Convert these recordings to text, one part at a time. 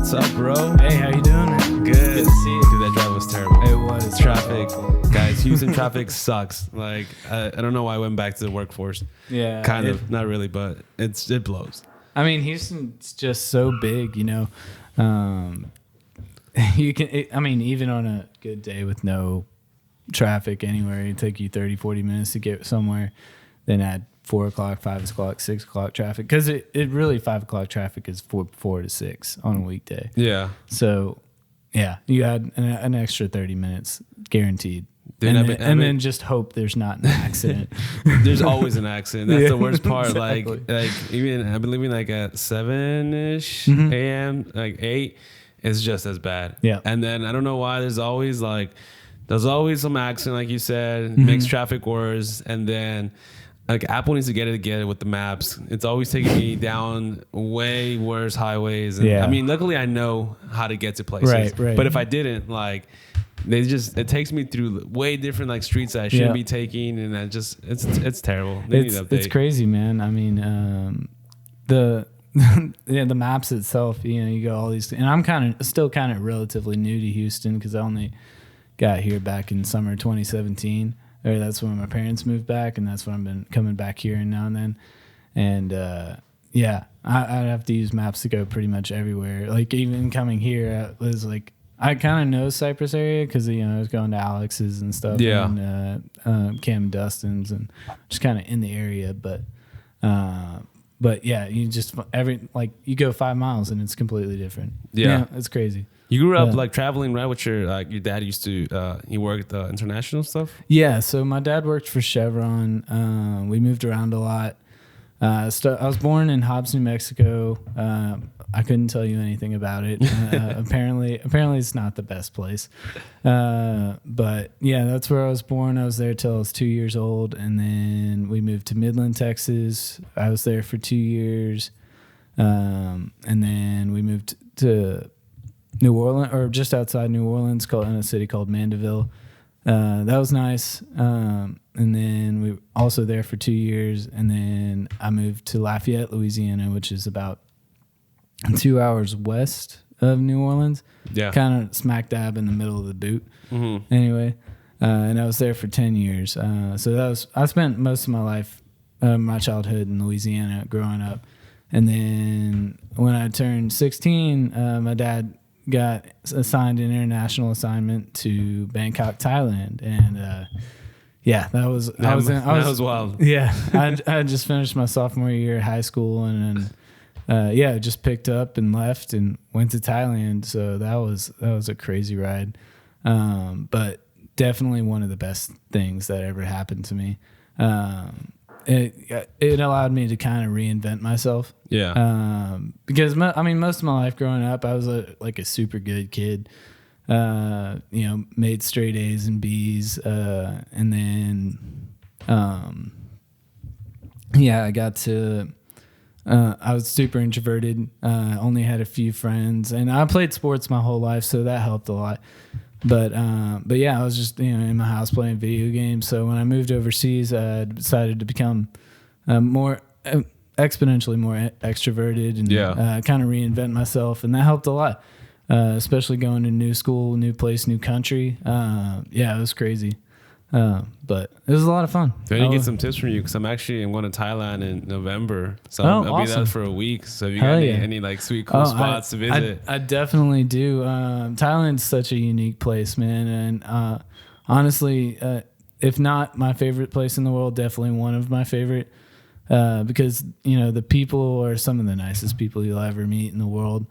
What's up, bro? Hey, how you doing, man? Good. Good to see you. Dude, that drive was terrible. It was. Traffic. Guys, Houston traffic sucks. Like, I don't know why I went back to the workforce. Yeah. Kind of. Not really, but it blows. I mean, Houston's just so big, you know. You can, even on a good day with no traffic anywhere, it'd take you 30, 40 minutes to get somewhere. Then add 4 o'clock, 5 o'clock, 6 o'clock traffic. Because it really 5 o'clock traffic is 4 to 6 on a weekday. Yeah. So, yeah, you add an extra 30 minutes guaranteed. Dude, and then just hope there's not an accident. There's always an accident. That's the worst part. Exactly. Like even I've been leaving like at 7-ish a.m., like 8. It's just as bad. Yeah. And then I don't know why there's always some accident, like you said, makes traffic worse. And then like Apple needs to get it with the maps. It's always taking me down way worse highways. And, Yeah. I mean, luckily I know how to get to places. Right. But if I didn't, like, it takes me through way different like streets that I shouldn't be taking, and it's terrible. They need to update. It's crazy, man. I mean, the maps itself, you know, you go all these, and I'm still kind of relatively new to Houston because I only got here back in summer 2017, or that's when my parents moved back, and that's when I've been coming back here now and then, and I'd have to use maps to go pretty much everywhere. Like even coming here, I was like, I kind of know Cypress area because, you know, I was going to Alex's and stuff. Yeah. And Cam Dustin's and just kind of in the area. But yeah, you just you go 5 miles and it's completely different. Yeah. It's crazy. You grew up like traveling, right? With your dad used to, he worked international stuff? Yeah. So my dad worked for Chevron. We moved around a lot. I was born in Hobbs, New Mexico. I couldn't tell you anything about it. Apparently it's not the best place. But yeah, that's where I was born. I was there till I was 2 years old. And then we moved to Midland, Texas. I was there for 2 years. And then we moved to New Orleans, or just outside New Orleans, in a city called Mandeville. That was nice. And then we were also there for 2 years. And then I moved to Lafayette, Louisiana, which is about 2 hours west of New Orleans. Yeah. Kind of smack dab in the middle of the boot. Mm-hmm. Anyway, and I was there for 10 years. So I spent most of my life, my childhood in Louisiana growing up. And then when I turned 16, my dad got assigned an international assignment to Bangkok, Thailand. And, that was wild. Yeah. I just finished my sophomore year of high school and then, just picked up and left and went to Thailand. So that was a crazy ride. But definitely one of the best things that ever happened to me. It allowed me to kind of reinvent myself. Yeah. Because most of my life growing up, I was a super good kid. Made straight A's and B's. And then, I got to, I was super introverted, only had a few friends, and I played sports my whole life, so that helped a lot. But I was just, in my house playing video games. So when I moved overseas, I decided to become exponentially more extroverted and kind of reinvent myself, and that helped a lot, especially going to new school, new place, new country. It was crazy. But it was a lot of fun. Do I need to get some tips from you? Because I'm going to Thailand in November. So I'll awesome. be there for a week. So if you got any like sweet, cool spots to visit. I definitely do. Thailand's such a unique place, man. And honestly, if not my favorite place in the world, definitely one of my favorite. Because, the people are some of the nicest people you'll ever meet in the world.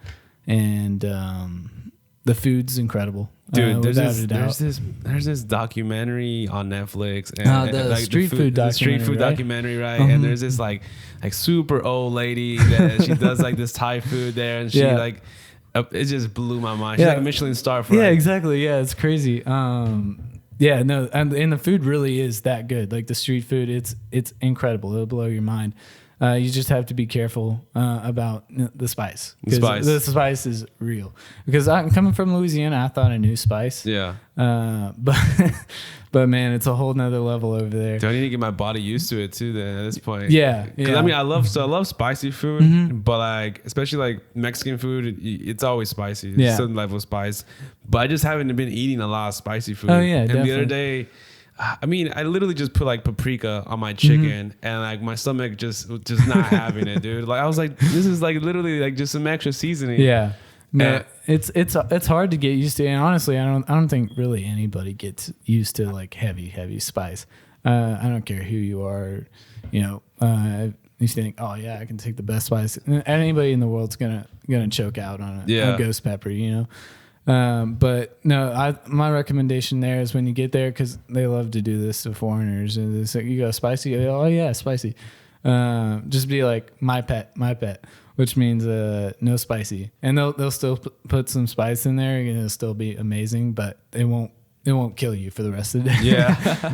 And the food's incredible. Dude, there's this documentary on Netflix, and the street food documentary, right? And there's this like super old lady that she does like this Thai food there, and she it just blew my mind. She's like a Michelin star for exactly. Yeah, it's crazy. And the food really is that good. Like the street food, it's incredible. It'll blow your mind. You just have to be careful about the spice. Spice. The spice is real. Because I'm coming from Louisiana, I thought I knew spice. Yeah. But man, it's a whole nother level over there. Do I need to get my body used to it too? Then at this point, Yeah. Because I mean, I love spicy food, but like especially like Mexican food, it's always spicy. Yeah. Certain level of spice. But I just haven't been eating a lot of spicy food. Oh yeah, and definitely. the other day, I mean, I literally just put like paprika on my chicken, and like my stomach just not having it, dude. Like I was like, this is like literally like just some extra seasoning. Yeah. No, it's hard to get used to, and honestly, I don't think really anybody gets used to like heavy spice. I don't care who you are, you know. You think, oh yeah, I can take the best spice. Anybody in the world's gonna choke out on a ghost pepper, you know. But no, my recommendation there is when you get there, because they love to do this to foreigners, and it's like, you go spicy, oh yeah, spicy. Just be like my pet, which means no spicy, and they'll still put some spice in there, and it'll still be amazing, but it won't kill you for the rest of the day. Yeah.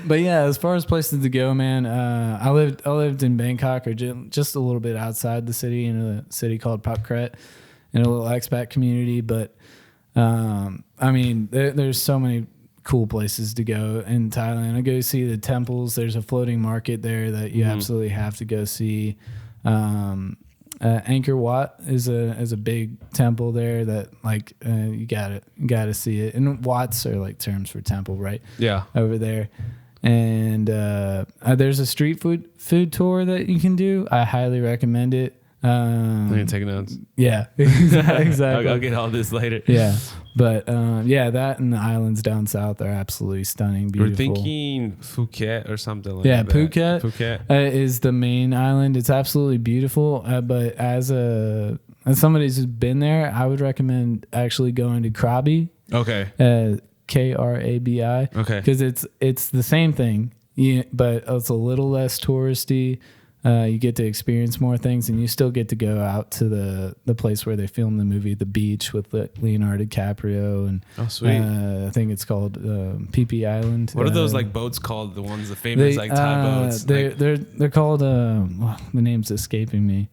but yeah, as far as places to go, man, I lived in Bangkok, or just a little bit outside the city, in a city called Phuket, in a little expat community. But I mean, there's so many cool places to go in Thailand. I go see the temples. There's a floating market there that you absolutely have to go see. Angkor Wat is a big temple there that like you gotta see it. And Wats are like terms for temple, right? Yeah. Over there. And there's a street food tour that you can do. I highly recommend it. I'm gonna take notes. Yeah, exactly. I'll get all this later. Yeah, but that and the islands down south are absolutely stunning, beautiful. We're thinking Phuket or something like that. Yeah, Phuket is the main island. It's absolutely beautiful. But as somebody who's been there, I would recommend actually going to Krabi. Okay. Krabi. Okay. Because it's the same thing, but it's a little less touristy. You get to experience more things, and you still get to go out to the place where they filmed the movie, The Beach, with Leonardo DiCaprio, and oh sweet, I think it's called PP Island. What are those like boats called? The ones, the famous like Thai boats. They're called. Well, the name's escaping me.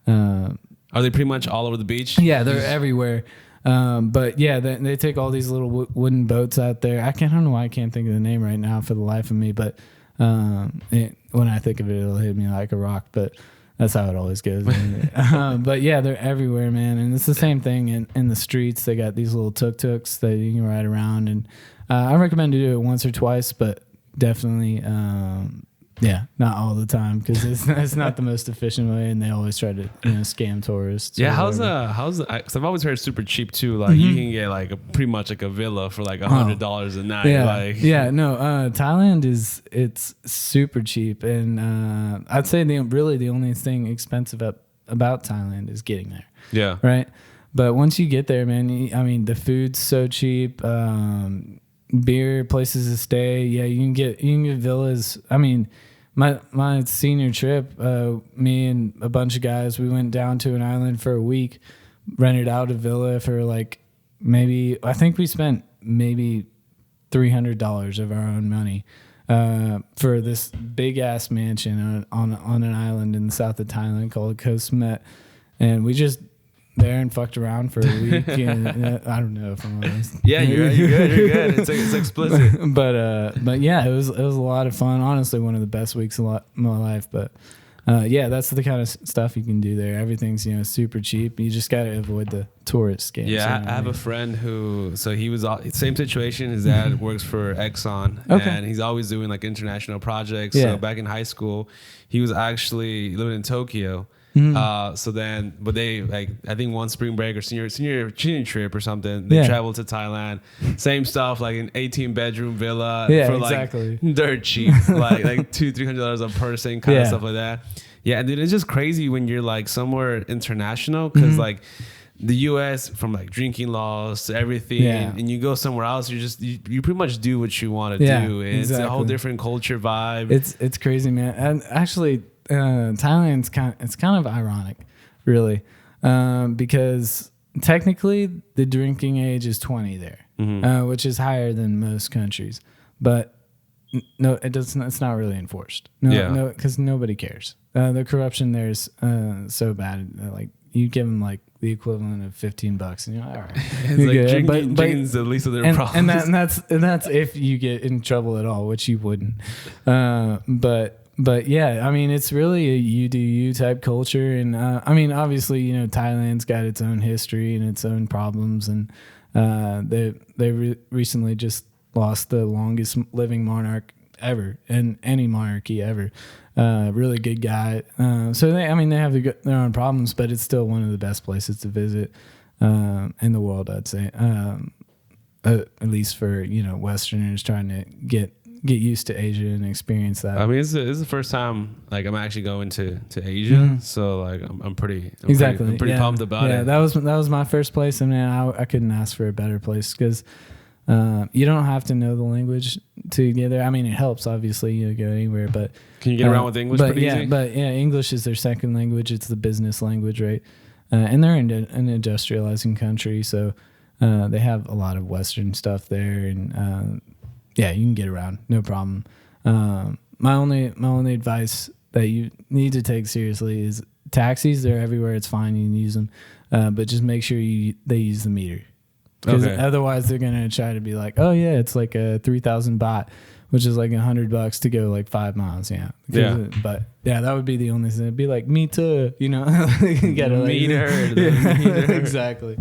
Are they pretty much all over the beach? Yeah, they're everywhere. But yeah, they take all these little wooden boats out there. I don't know why I can't think of the name right now for the life of me, but. When I think of it, it'll hit me like a rock, but that's how it always goes. But yeah, they're everywhere, man. And it's the same thing in the streets. They got these little tuk-tuks that you can ride around. And I recommend to do it once or twice, but definitely, not all the time, because it's not the most efficient way. And they always try to scam tourists. Yeah, how's because I've always heard it's super cheap too. Like you can get like pretty much like a villa for like $100 a night. Yeah, Thailand it's super cheap, and I'd say the only thing expensive about Thailand is getting there. Yeah, right. But once you get there, man, I mean the food's so cheap. Beer, places to stay. Yeah, you can get villas. I mean, my senior trip, me and a bunch of guys, we went down to an island for a week, rented out a villa for like I think we spent maybe $300 of our own money for this big ass mansion on an island in the south of Thailand called Koh Samet, and we just there and fucked around for a week. And I don't know if I'm honest. Yeah, you're good. It's explicit. But yeah, it was a lot of fun. Honestly, one of the best weeks of my life. But that's the kind of stuff you can do there. Everything's super cheap. You just got to avoid the tourist scams. Yeah, I have a friend he was same situation. His dad works for Exxon, and he's always doing like international projects. Yeah. So back in high school, he was actually living in Tokyo. But they like I think one spring break or senior trip or something, they traveled to Thailand. Same stuff, like an 18-bedroom villa for like dirt cheap, like $200-$300 a person, kind of stuff like that. Yeah, dude, it's just crazy when you're like somewhere international, because like the U.S. from like drinking laws to everything, and you go somewhere else, you pretty much do what you want to do, and it's a whole different culture vibe. It's crazy, man. And actually, Thailand's kind of ironic, really, because technically the drinking age is 20 there, which is higher than most countries. But no, it doesn't. It's not really enforced. No, because nobody cares. The corruption there is so bad. Like you give them like the equivalent of $15, and you're like, all right, it's like drinking's the least of their problems. And that's if you get in trouble at all, which you wouldn't. But yeah, I mean, it's really a you do you type culture, and I mean, obviously, you know, Thailand's got its own history and its own problems, and they recently just lost the longest living monarch ever, and any monarchy ever. Really good guy. So they have their own problems, but it's still one of the best places to visit in the world, I'd say. At least for, you know, Westerners trying to get used to Asia and experience that. I mean, it's the first time like I'm actually going to Asia, so like I'm pretty pumped about it. That was my first place, and man, I couldn't ask for a better place because you don't have to know the language to get there. I mean, it helps obviously, you know, go anywhere, but can you get around with English pretty easy? But English is their second language. It's the business language, right? And they're in an industrializing country, so they have a lot of Western stuff there, and you can get around, no problem. My only advice that you need to take seriously is taxis. They're everywhere. It's fine. You can use them, but just make sure they use the meter. Because otherwise they're going to try to be like, oh yeah, it's like a 3,000 baht, which is like $100 to go like 5 miles. Yeah. But yeah, that would be the only thing. It'd be like meter, you know, you gotta meter. Exactly.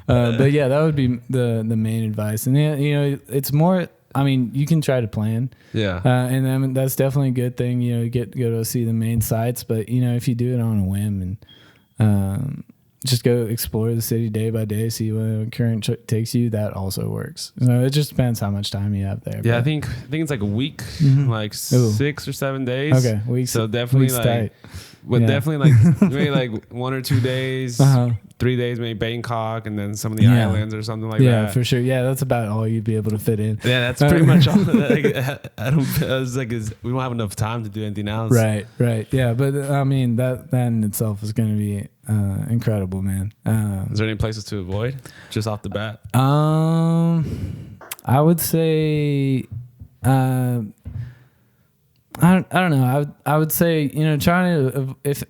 But yeah, that would be the main advice. And yeah, you know, it's more, I mean, you can try to plan. Yeah. And then that's definitely a good thing, you know, go to see the main sites. But, you know, if you do it on a whim and just go explore the city day by day, see where the current takes you, that also works. So it just depends how much time you have there. Yeah, I think it's like a week, like 6 or 7 days. Okay, weeks. So definitely weeks like, tight. but definitely like maybe like 1 or 2 days. 3 days, maybe Bangkok, and then some of the islands or something like that. Yeah, for sure. Yeah, that's about all you'd be able to fit in. Yeah, that's pretty much all. We don't have enough time to do anything else. Right. Yeah, but I mean that in itself is going to be incredible, man. Is there any places to avoid just off the bat? I would say, I don't know. I would say, you know, trying to, if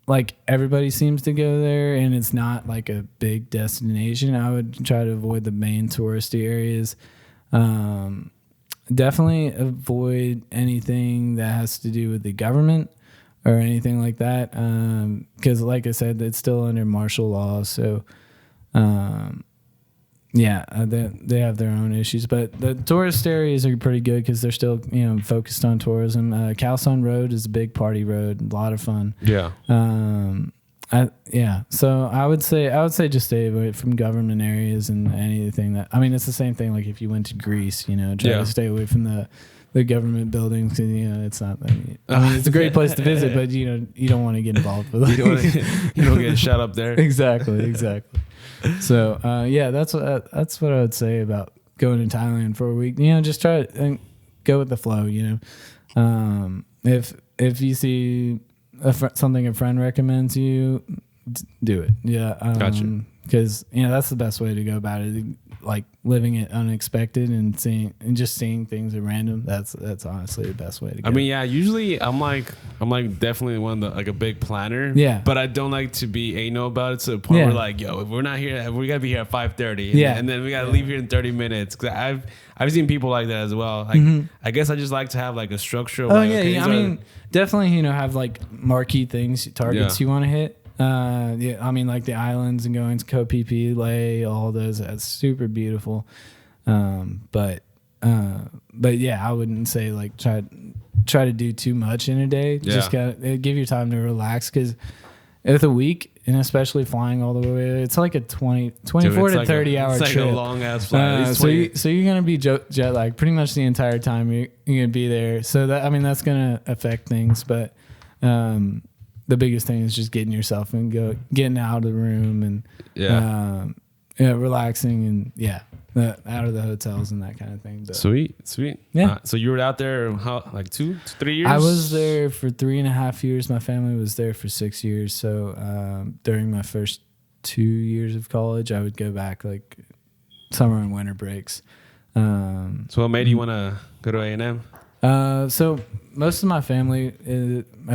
like everybody seems to go there and it's not like a big destination, I would try to avoid the main touristy areas. Definitely avoid anything that has to do with the government or anything like that. Because like I said, it's still under martial law. So, they have their own issues, but the tourist areas are pretty good because they're still, you know, focused on tourism. Khao San Road is a big party road, a lot of fun. Yeah. So I would say just stay away from government areas and anything that, I mean, it's the same thing. Like if you went to Greece, you know, try to stay away from the government buildings because, you know, it's not. I mean, it's a great place to visit, but you know, you don't want to get involved with it. You don't get shut up there. Exactly. So that's what I would say about going to Thailand for a week. You know, just try it and go with the flow. You know, if you see something a friend recommends you, do it. Yeah, gotcha. Because you know that's the best way to go about it. Like living it unexpected and just seeing things at random. That's honestly the best way to go. I mean, yeah. Usually, I'm like definitely one of the, like a big planner. Yeah. But I don't like to be anal about it to the point where like, yo, if we're not here, we gotta be here at 5:30. Yeah. And then we gotta leave here in 30 minutes. Cause I've seen people like that as well. Like, I guess I just like to have like a structure. Of I mean, definitely, you know, have like marquee targets you want to hit. I mean, like the islands and going to Koh Phi Phi, Leh, all those, that's super beautiful. But yeah, I wouldn't say like try to do too much in a day. Yeah. Just gotta give your time to relax because with a week and especially flying all the way, it's like a 24 to 30 hour trip. It's like a long ass flight. So you're gonna be jet lagged pretty much the entire time you're gonna be there. So that's gonna affect things, but the biggest thing is just getting yourself and getting out of the room and relaxing and out of the hotels and that kind of thing. But, sweet. Yeah. So you were out there like 2 to 3 years? I was there for 3.5 years. My family was there for 6 years. So during my first 2 years of college, I would go back like summer and winter breaks. So what made you want to go to A&M? So most of my family,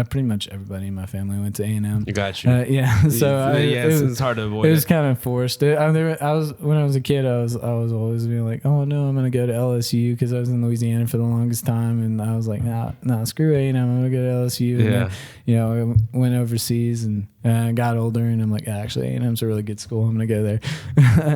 pretty much everybody in my family went to A&M. You got you. Yeah. So it's hard to avoid. It was kind of forced. When I was a kid, I was always being like, oh no, I'm gonna go to LSU because I was in Louisiana for the longest time, and I was like, nah, screw A&M, I'm gonna go to LSU. And then, I went overseas and got older, and I'm like, actually, A&M's a really good school. I'm gonna go there.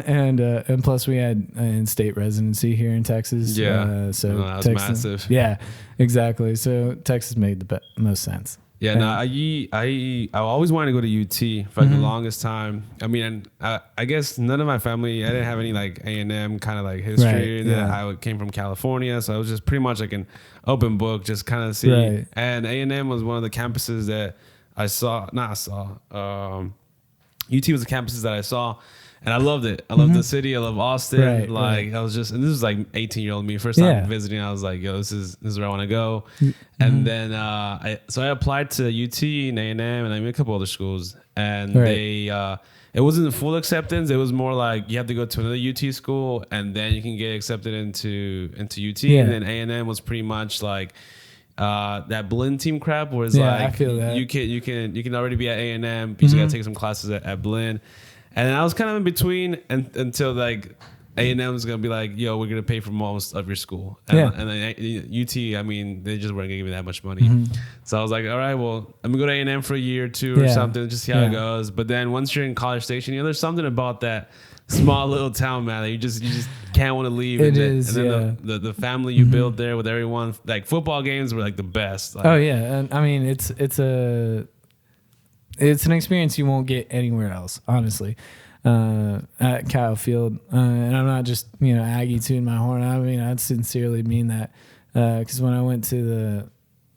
and plus we had in-state residency here in Texas. Yeah. So that was Texas, massive. Yeah, exactly. So Texas made the most sense. Yeah, no, I always wanted to go to UT for like the longest time. I mean, I guess none of my family, I didn't have any like A&M kind of like history. Right, I came from California, so I was just pretty much like an open book, just kind of see. Right. And A&M was one of the campuses that UT was the campuses that I saw. And I loved it. I loved the city. I love Austin. I was just, and this was like 18-year-old me. First time visiting, I was like, yo, this is where I want to go. And then I applied to UT and A&M and I made a couple other schools. And it wasn't a full acceptance. It was more like you have to go to another UT school and then you can get accepted into UT. Yeah. And then A&M was pretty much like that blend team crap, where it's like I feel that. you can already be at A&M, but you gotta take some classes at blend. And I was kind of in between until like A&M was going to be like, yo, we're going to pay for most of your school. And then UT, I mean, they just weren't going to give me that much money. So I was like, all right, well, I'm going to go to A&M for a year or two or something, just see how it goes. But then once you're in College Station, there's something about that small little town, man, that you just can't want to leave. And then the family you build there with everyone, like football games were like the best. Like, and I mean, it's an experience you won't get anywhere else, honestly, at Kyle Field. And I'm not just, Aggie tooting my horn. I mean, I'd sincerely mean that. Because when I went to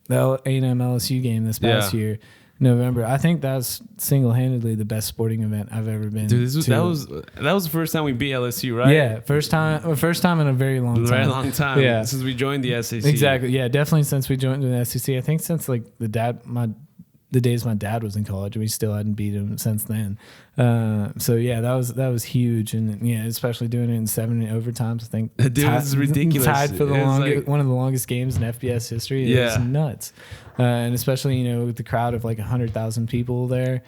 the A&M LSU game this past year, November, I think that's single-handedly the best sporting event I've ever been to. That was the first time we beat LSU, right? Yeah, first time in a very long time. Very long time. Yeah, since we joined the SEC. Exactly. Yeah, definitely since we joined the SEC. I think since like the days my dad was in college, we still hadn't beat him since then. So yeah, that was huge, and especially doing it in 7 overtimes. I think it's ridiculous. Tied for the one of the longest games in FBS history. It was nuts, and especially with the crowd of like 100,000 people there.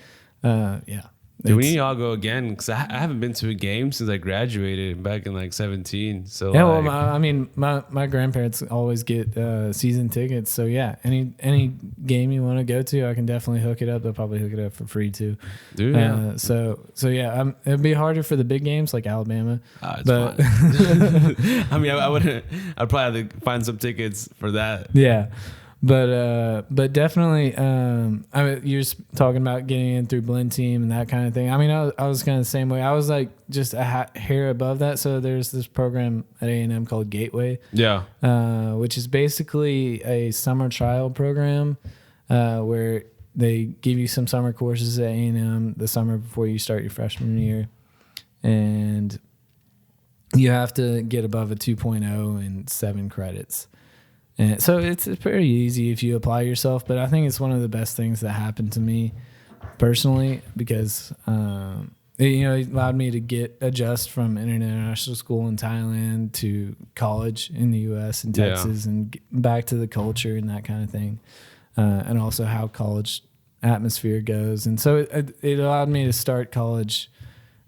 Dude, we need to all go again because I haven't been to a game since I graduated back in like 17. So my grandparents always get season tickets. So yeah, any game you want to go to, I can definitely hook it up. They'll probably hook it up for free too. Dude, yeah. So yeah, it'd be harder for the big games like Alabama. It's fine. I mean, I'd probably have to find some tickets for that. Yeah. But definitely, I mean, you're talking about getting in through blend team and that kind of thing. I mean, I was kind of the same way. I was like just a hair above that. So there's this program at A&M called Gateway. Yeah. Which is basically a summer trial program, where they give you some summer courses at A&M the summer before you start your freshman year, and you have to get above a 2.0 in 7 credits. And so it's pretty easy if you apply yourself, but I think it's one of the best things that happened to me personally because it allowed me to adjust from an international school in Thailand to college in the U.S. and Texas and get back to the culture and that kind of thing, and also how college atmosphere goes. And so it allowed me to start college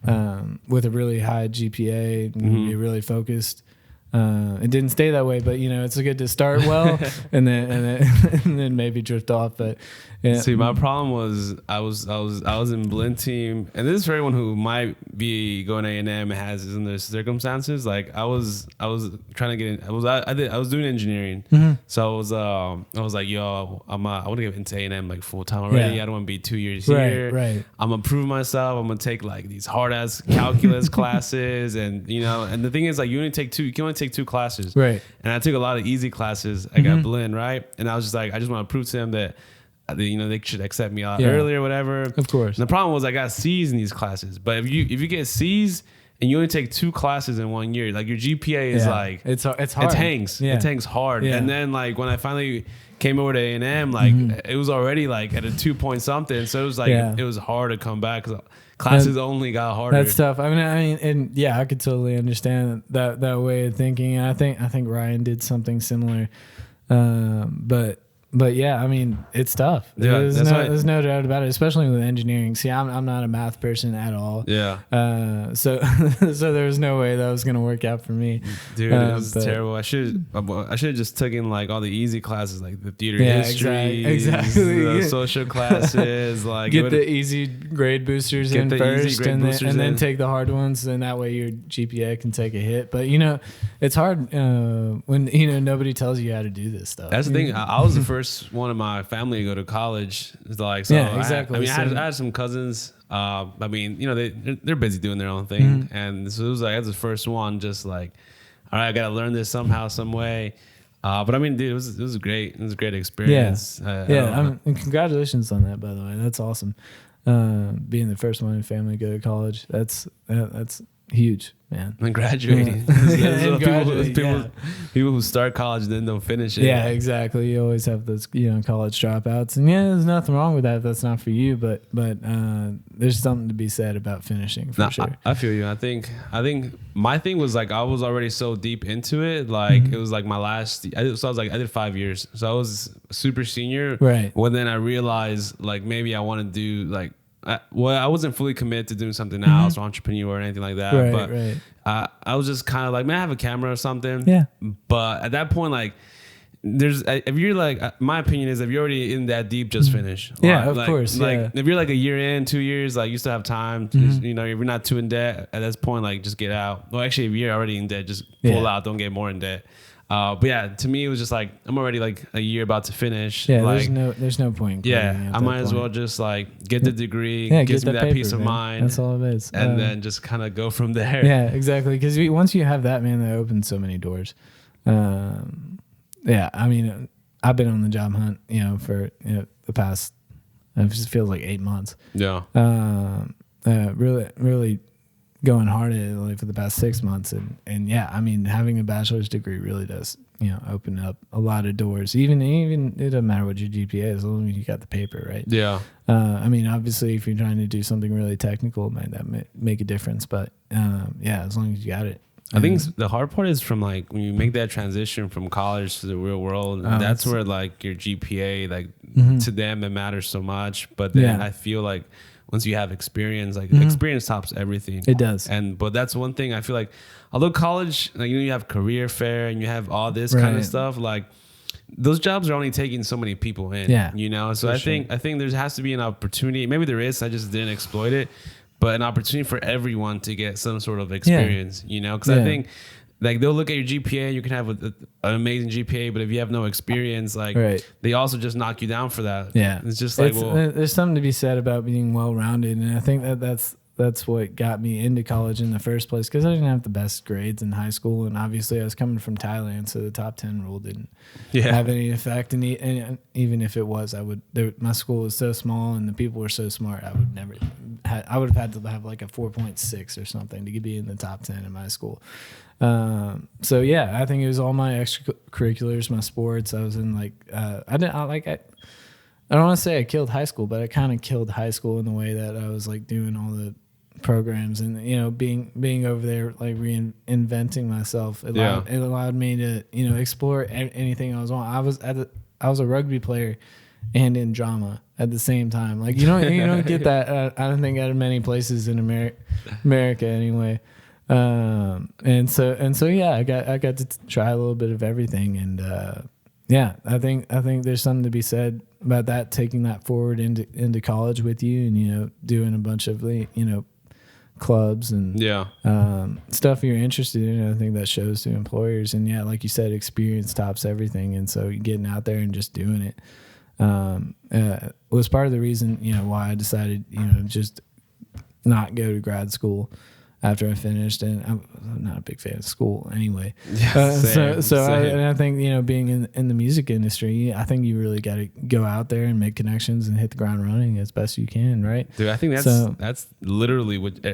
with a really high GPA and be really focused. It didn't stay that way, but it's good to start well and then maybe drift off. But yeah. See, my problem was I was in blend team, and this is for everyone who might be going to A&M and has in their circumstances. Like I was trying to get in. I was doing engineering, so I was like, yo, I want to get into A&M like full time already. I don't want to be 2 years here. Right. I'm gonna prove myself. I'm gonna take like these hard ass calculus classes, and and the thing is like you can only take 2 classes. Right. And I took a lot of easy classes. I got blend, right? And I was just like, I just want to prove to them that they should accept me out early or whatever. Of course. And the problem was I got C's in these classes. But if you get C's and you only take 2 classes in 1 year, like your GPA is like it's hard. It hangs. Yeah. It hangs hard. Yeah. And then like when I finally came over to A&M, like it was already like at a 2 point something. So it was like it was hard to come back because classes only got harder. That's tough. I mean, and yeah, I could totally understand that way of thinking. And I think Ryan did something similar. But yeah, I mean, it's tough. Yeah, there's no doubt about it, especially with engineering. See, I'm not a math person at all. Yeah. So there was no way that was gonna work out for me. Dude, it was terrible. I should have just taken like all the easy classes, like the theater history, exactly. the social classes, like get the easy grade boosters in first, and then take the hard ones, and that way your GPA can take a hit. But it's hard when nobody tells you how to do this stuff. That's the thing. I was the first one in my family to go to college. It's like, so yeah, exactly. I had some cousins. I mean, they're busy doing their own thing, and so it was like I was the first one. Just like, all right, I got to learn this somehow, some way. But I mean, dude, it was great. It was a great experience. And congratulations on that, by the way. That's awesome. Being the first one in family to go to college. That's huge, man. And graduating. People who start college and then don't finish it. Yeah, exactly. You always have those, college dropouts, and there's nothing wrong with that. If that's not for you, but there's something to be said about finishing for sure. I feel you. I think my thing was like I was already so deep into it. Like it was like my last. I did 5 years, so I was super senior. Right. Well, then I realized like maybe I want to do like. I wasn't fully committed to doing something else or entrepreneur or anything like that. Right. I was just kind of like, man, I have a camera or something. Yeah. But at that point, like, if you're like, my opinion is if you're already in that deep, just finish. Yeah, of course. Like if you're like a year in, 2 years, like you still have time. To if you're not too in debt at this point, like just get out. Well, actually, if you're already in debt, just pull out. Don't get more in debt. But yeah, to me, it was just like I'm already like a year about to finish. Yeah, like, there's no point. Yeah, I might as well just like get the degree. Gives me that paper, peace of mind. That's all it is. And then just kind of go from there. Yeah, exactly. Because once you have that, man, that opens so many doors. Yeah, I mean, I've been on the job hunt, for the past. It just feels like 8 months. Yeah. Really going hard at it like for the past 6 months, and yeah, I mean, having a bachelor's degree really does open up a lot of doors. Even it doesn't matter what your GPA is, as long as you got the paper, right? Yeah. I mean, obviously, if you're trying to do something really technical, that might make a difference. But yeah, as long as you got it. I think the hard part is from like when you make that transition from college to the real world. That's where like your GPA, like to them, it matters so much. But then I feel like once you have experience, like experience tops everything. It does. But that's one thing I feel like, although college, like you have career fair and you have all this kind of stuff, like those jobs are only taking so many people in. Yeah. So I think there has to be an opportunity. Maybe there is. I just didn't exploit it. But an opportunity for everyone to get some sort of experience, because I think like they'll look at your GPA, you can have an amazing GPA, but if you have no experience, like they also just knock you down for that. Yeah. It's just like, there's something to be said about being well-rounded. And I think that's what got me into college in the first place, because I didn't have the best grades in high school, and obviously I was coming from Thailand, so the top 10 rule didn't have any effect. And even if it was, my school was so small and the people were so smart, I would have had to have like a 4.6 or something to be in the top 10 in my school. So yeah, I think it was all my extracurriculars, my sports. I was in like I don't want to say I killed high school, but I kind of killed high school in the way that I was like doing all the programs and being over there, like reinventing myself. It allowed me to explore anything I was on. I was a rugby player and in drama at the same time. Like you don't get that. I don't think out of many places in America anyway. And so yeah, I got to try a little bit of everything, and yeah, I think there's something to be said about that, taking that forward into college with you, and doing a bunch of clubs and stuff you're interested in. I think that shows to employers, and yeah, like you said, experience tops everything, and so getting out there and just doing it was part of the reason why I decided just not go to grad school after I finished, and I'm not a big fan of school anyway. Same. I think being in the music industry, I think you really got to go out there and make connections and hit the ground running as best you can, right? Dude, I think that's literally what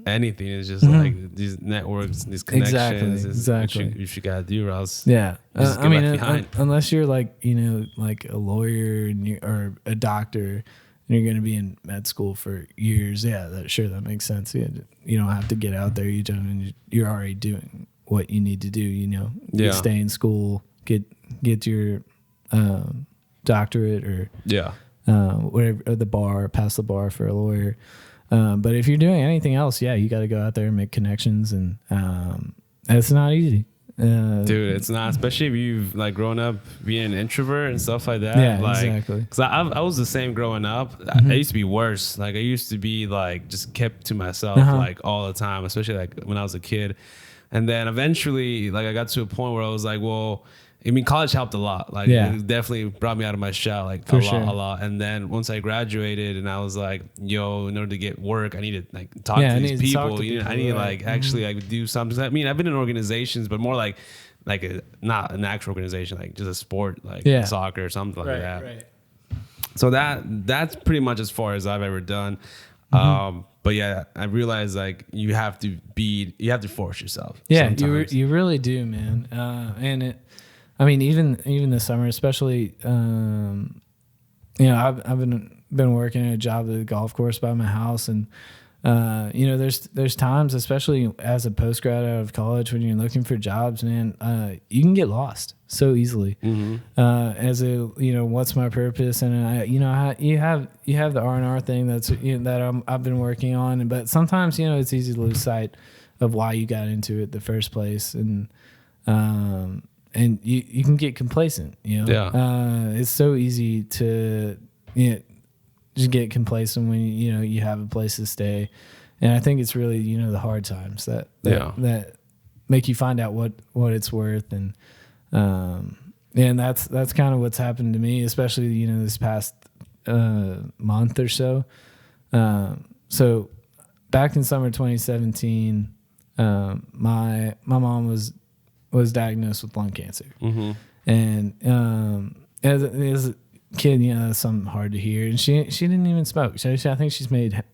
anything is, just like these networks, these connections. Exactly. You should gotta do, or else I mean, unless you're like like a lawyer or a doctor, and you're going to be in med school for years. Yeah, that makes sense. Yeah, you don't have to get out there. You're already doing what you need to do. You stay in school, get get your doctorate or whatever, or the bar, pass the bar for a lawyer. But if you're doing anything else, you got to go out there and make connections, and it's not easy. Dude, it's not, especially if you've like grown up being an introvert and stuff like that. Yeah, like, exactly. Because I was the same growing up. I used to be worse. Like I used to be like just kept to myself like all the time, especially like when I was a kid. And then eventually, like I got to a point where I was like, well, I mean, college helped a lot. Like it definitely brought me out of my shell, like a lot. And then once I graduated, and I was like, yo, in order to get work, I need to like talk to these people. I need to like actually like do something. I mean, I've been in organizations, but more like not an actual organization, like just a sport, like soccer or something like that. Right. So that's pretty much as far as I've ever done. But yeah, I realized like you have to force yourself. Yeah, you really do, man. And it. I mean, even this summer, especially, I've been working at a job at a golf course by my house, and there's times, especially as a post grad out of college, when you're looking for jobs, man, you can get lost so easily. As a what's my purpose, and you have the R&R thing that I've been working on, but sometimes it's easy to lose sight of why you got into it the first place, and you can get complacent, it's so easy to, just get complacent when, you have a place to stay. And I think it's really, the hard times that make you find out what it's worth. And that's kind of what's happened to me, especially, this past, month or so. So back in summer 2017, my mom was diagnosed with lung cancer. And as a kid, that's something hard to hear. And she didn't even smoke. So I think she's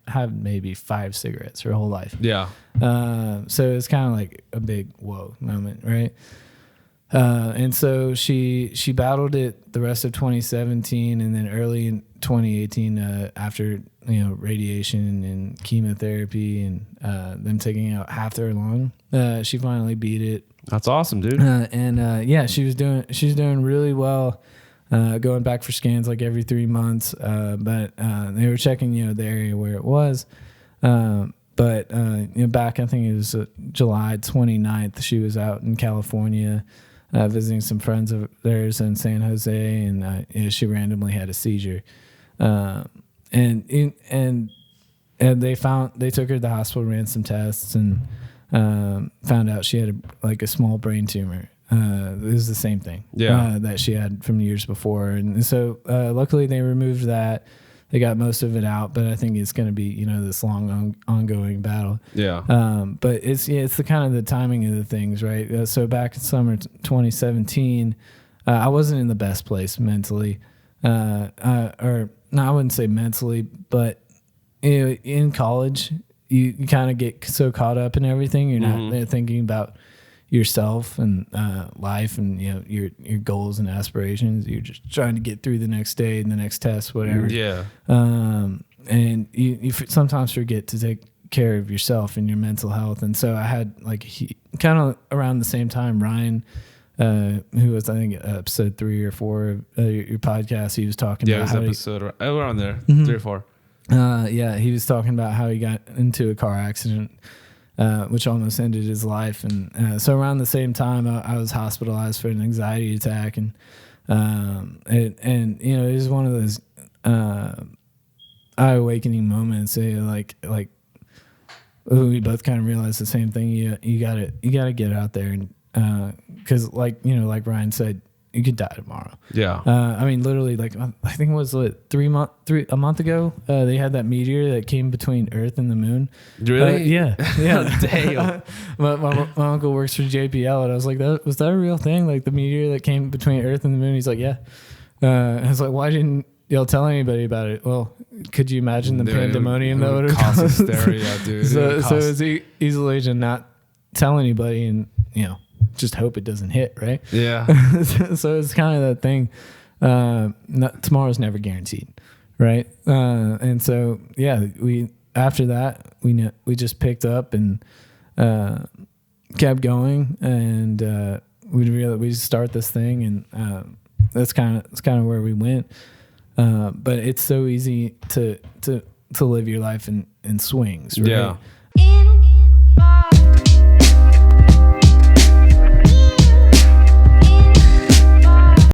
had maybe 5 cigarettes her whole life. Yeah. So it's kind of like a big whoa moment, right? And so she battled it the rest of 2017, and then early in 2018, after radiation and chemotherapy and them taking out half their lung, she finally beat it. That's awesome, dude. She's doing really well, going back for scans like every 3 months. But they were checking, the area where it was. Back, I think it was July 29th, she was out in California, visiting some friends of theirs in San Jose, and she randomly had a seizure. And they took her to the hospital, ran some tests, and found out she had a small brain tumor. It was the same thing that she had from years before. And so luckily they removed that. They got most of it out, but I think it's going to be, this long ongoing battle. Yeah. But it's the kind of the timing of the things, right? So back in summer 2017, I wasn't in the best place mentally, or no, I wouldn't say mentally, but in college, you kind of get so caught up in everything. You're not thinking about yourself and life and your goals and aspirations. You're just trying to get through the next day and the next test, whatever. Yeah. And you sometimes forget to take care of yourself and your mental health. And so I had kind of around the same time, Ryan, who was I think episode 3 or 4 of your podcast, he was talking about how we're on there 3 or 4. He was talking about how he got into a car accident, which almost ended his life. And so around the same time, I was hospitalized for an anxiety attack. And it was one of those eye-awakening moments. We both kind of realized the same thing. You gotta get out there, and because like Ryan said, you could die tomorrow. Yeah. I mean, literally, I think it was a month ago. They had that meteor that came between Earth and the moon. Really? Yeah. Damn. my uncle works for JPL, and I was like, was that a real thing? Like the meteor that came between Earth and the moon? He's like, yeah. I was like, why didn't y'all tell anybody about it? Well, could you imagine the pandemonium that would have caused hysteria, dude? So it's easily to not tell anybody, and just hope it doesn't hit, right? Yeah. So it's kind of that thing. Tomorrow's never guaranteed, right? And so after that we just picked up and kept going, and we'd start this thing, and that's kind of where we went. But it's so easy to live your life in swings, right?